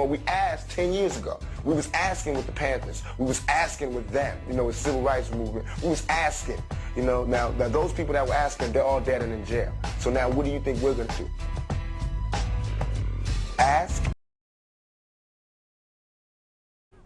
what we asked 10 years ago. We was asking with the Panthers. We was asking with them, with civil rights movement. We was asking, Now those people that were asking, they're all dead and in jail. So now what do you think we're going to do? Ask?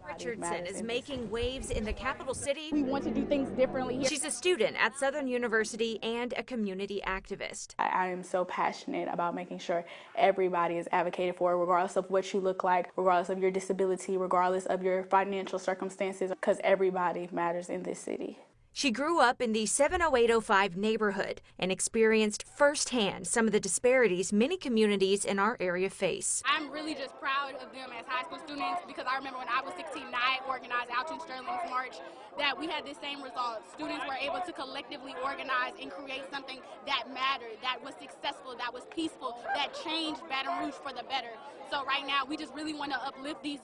Richardson is making waves in the capital city. We want to do things differently here. She's a student at Southern University and a community activist. I am so passionate about making sure everybody is advocated for, regardless of what you look like, regardless of your disability, regardless of your financial circumstances, because everybody matters in this city. She grew up in the 70805 neighborhood and experienced firsthand some of the disparities many communities in our area face. I'm really just proud of them as high school students because I remember when I was 16 and I organized Alton Sterling's march that we had the same results. Students were able to collectively organize and create something that mattered, that was successful, that was peaceful, that changed Baton Rouge for the better. So right now we just really want to uplift these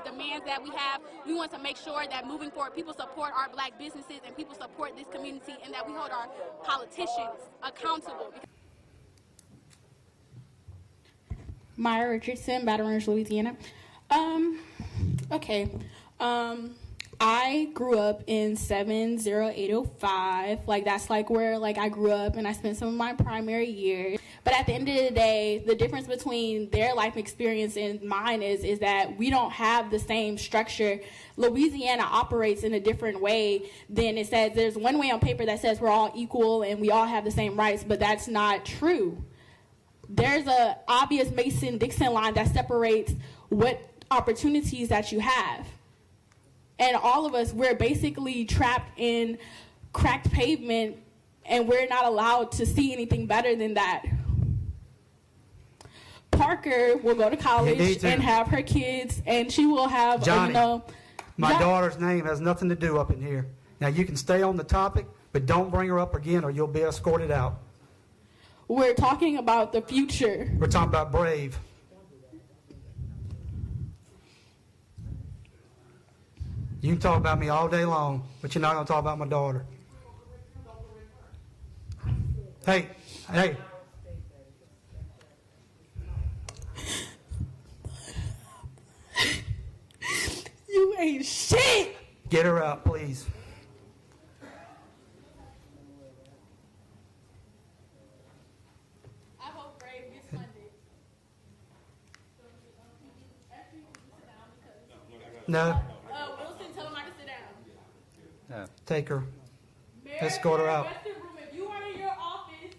demands that we have. We want to make sure that moving forward, people support our black businesses and people support this community and that we hold our politicians accountable. Myra Richardson, Baton Rouge, Louisiana. I grew up in 70805. That's where I grew up and I spent some of my primary years. But at the end of the day, the difference between their life experience and mine is that we don't have the same structure. Louisiana operates in a different way than it says. There's one way on paper that says we're all equal and we all have the same rights, but that's not true. There's a obvious Mason-Dixon line that separates what opportunities that you have. And all of us, we're basically trapped in cracked pavement and we're not allowed to see anything better than that. Parker will go to college and have her kids, and she will have, my daughter's name has nothing to do up in here. Now, you can stay on the topic, but don't bring her up again or you'll be escorted out. We're talking about the future. We're talking about Brave. You can talk about me all day long, but you're not going to talk about my daughter. Hey. You ain't shit. Get her out, please. I hope Brave gets funded. No. Wilson, tell him I can sit down. Take her. Escort her out. If you are in your office.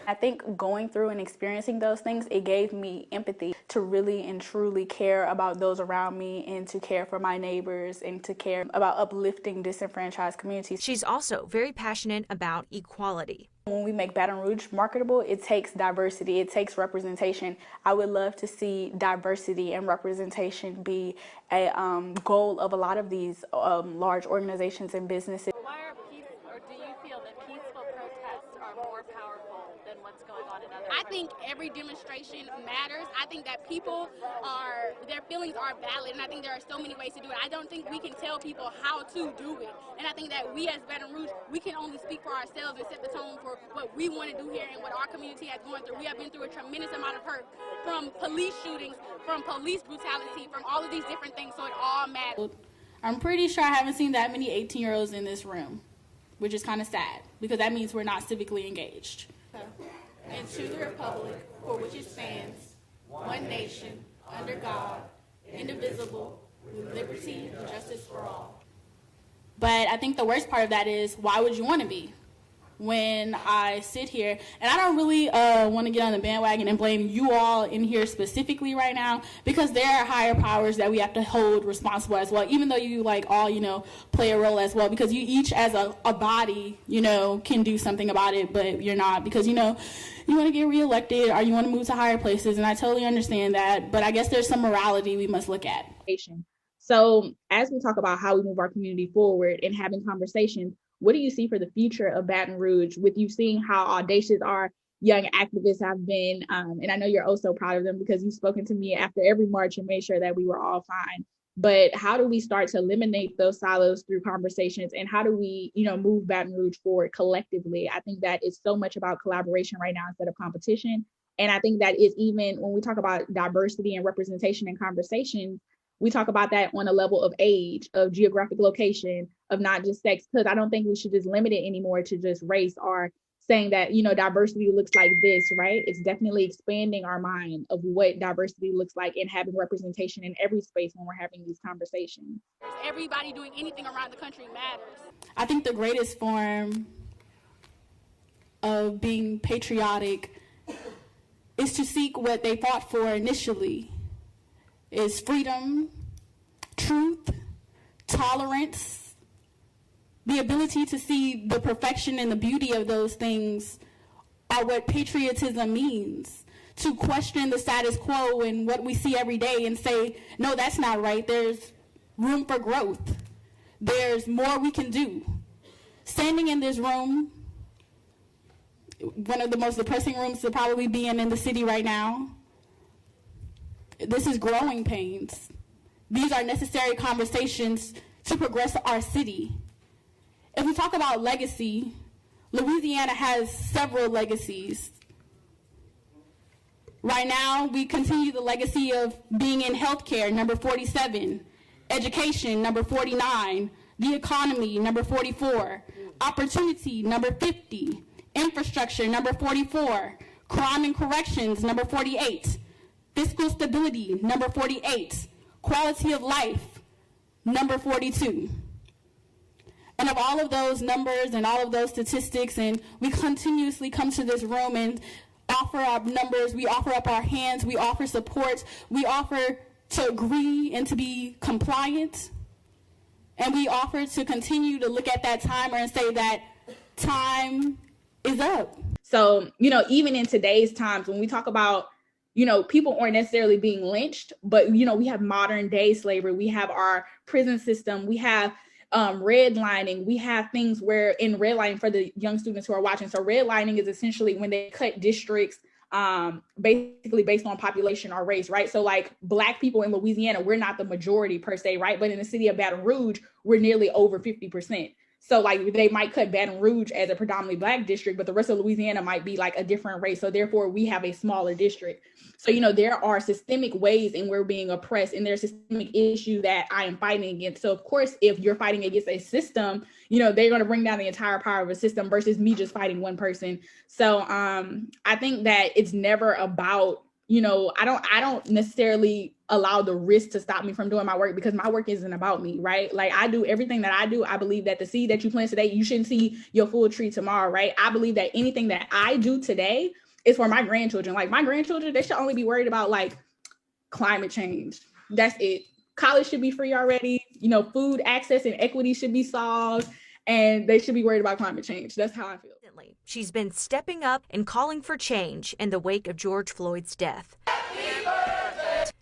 I think going through and experiencing those things, it gave me empathy to really and truly care about those around me and to care for my neighbors and to care about uplifting disenfranchised communities. She's also very passionate about equality. When we make Baton Rouge marketable, it takes diversity, it takes representation. I would love to see diversity and representation be a goal of a lot of these large organizations and businesses. Do you feel that peaceful protests are more powerful than what's going on in other I think every demonstration matters. I think that their feelings are valid, and I think there are so many ways to do it. I don't think we can tell people how to do it, and I think that we as Baton Rouge, we can only speak for ourselves and set the tone for what we want to do here and what our community has gone through. We have been through a tremendous amount of hurt from police shootings, from police brutality, from all of these different things, so it all matters. I'm pretty sure I haven't seen that many 18-year-olds in this room, which is kind of sad because that means we're not civically engaged. And to the republic for which it stands, one nation, under God, indivisible, with liberty and justice for all. But I think the worst part of that is, why would you want to be? When I sit here, and I don't really want to get on the bandwagon and blame you all in here specifically right now, because there are higher powers that we have to hold responsible as well, even though you all, play a role as well, because you each as a body, can do something about it, but you're not, because, you want to get reelected or you want to move to higher places, and I totally understand that, but I guess there's some morality we must look at. So as we talk about how we move our community forward and having conversations, what do you see for the future of Baton Rouge with you seeing how audacious our young activists have been? And I know you're also proud of them because you've spoken to me after every march and made sure that we were all fine. But how do we start to eliminate those silos through conversations? And how do we, move Baton Rouge forward collectively? I think that it's so much about collaboration right now instead of competition. And I think that is, even when we talk about diversity and representation and conversation, we talk about that on a level of age, of geographic location, of not just sex, because I don't think we should just limit it anymore to just race, or saying that, diversity looks like this, right? It's definitely expanding our mind of what diversity looks like and having representation in every space when we're having these conversations. Everybody doing anything around the country matters. I think the greatest form of being patriotic is to seek what they fought for initially, is freedom, truth, tolerance, the ability to see the perfection and the beauty of those things are what patriotism means. To question the status quo and what we see every day and say, no, that's not right. There's room for growth. There's more we can do. Standing in this room, one of the most depressing rooms to probably be in the city right now, this is growing pains. These are necessary conversations to progress our city. If we talk about legacy, Louisiana has several legacies. Right now, we continue the legacy of being in healthcare, number 47, education, number 49, the economy, number 44, opportunity, number 50, infrastructure, number 44, crime and corrections, number 48, fiscal stability, number 48, quality of life, number 42. And of all of those numbers and all of those statistics, and we continuously come to this room and offer up numbers, we offer up our hands, we offer support, we offer to agree and to be compliant, and we offer to continue to look at that timer and say that time is up. So, even in today's times, when we talk about, people aren't necessarily being lynched, but, we have modern day slavery, we have our prison system, we have redlining, we have things where in redlining, for the young students who are watching, so redlining is essentially when they cut districts basically based on population or race, right? So like Black people in Louisiana, we're not the majority per se, right? But in the city of Baton Rouge, we're nearly over 50%. So like they might cut Baton Rouge as a predominantly Black district, but the rest of Louisiana might be like a different race. So therefore we have a smaller district. So, there are systemic ways in we're being oppressed, and there's systemic issue that I am fighting against. So of course, if you're fighting against a system, they're going to bring down the entire power of a system versus me just fighting one person. So I think that it's never about, I don't necessarily allow the risk to stop me from doing my work, because my work isn't about me, right? Like I do everything that I do. I believe that the seed that you plant today, you shouldn't see your full tree tomorrow, right? I believe that anything that I do today is for my grandchildren. Like my grandchildren, they should only be worried about like climate change. That's it. College should be free already. Food access and equity should be solved, and they should be worried about climate change. That's how I feel. She's been stepping up and calling for change in the wake of George Floyd's death.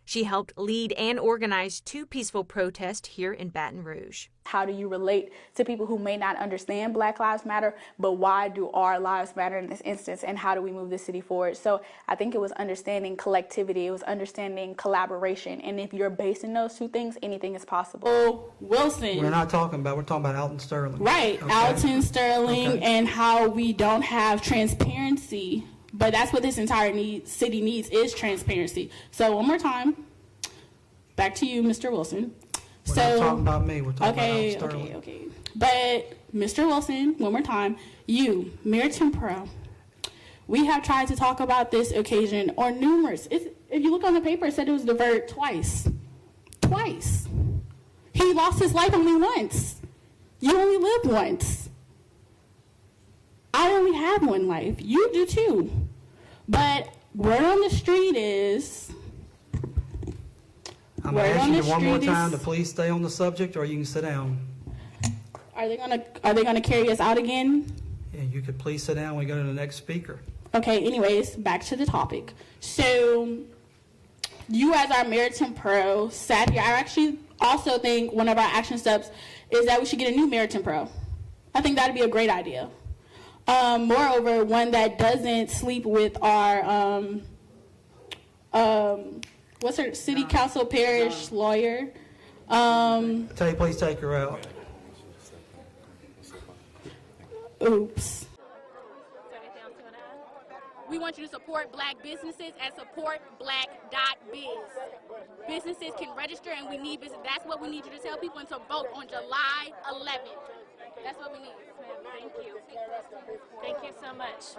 She helped lead and organize 2 peaceful protests here in Baton Rouge. How do you relate to people who may not understand Black Lives Matter, but why do our lives matter in this instance, and how do we move the city forward? So I think it was understanding collectivity, it was understanding collaboration, and if you're basing those 2 things, anything is possible. Wilson. We're talking about Alton Sterling. Right, okay. Alton Sterling, okay. And how we don't have transparency. But that's what this entire city needs, is transparency. So one more time, back to you, Mr. Wilson. We're not talking about me. We're talking about Alton Sterling. Okay. But Mr. Wilson, one more time, you, Myra Richardson, we have tried to talk about this occasion on numerous. If you look on the paper, it said it was diverted twice. Twice. He lost his life only once. You only live once. I only have one life. You do too. But word on the street is... I'm going to ask you one more time to please stay on the subject, or you can sit down. Are they gonna carry us out again? Yeah, you could please sit down when we go to the next speaker. Okay, anyways, back to the topic. So you as our Meriton Pro sat here. I actually also think one of our action steps is that we should get a new Meriton Pro. I think that'd be a great idea. Moreover, one that doesn't sleep with our, what's her, city council parish lawyer. Tell you, please take her out. Oops. We We want you to support black businesses at supportblack.biz. Businesses can register, and we need business. That's what we need you to tell people, and to vote on July 11th. That's what we need. Thank you. Thank you so much.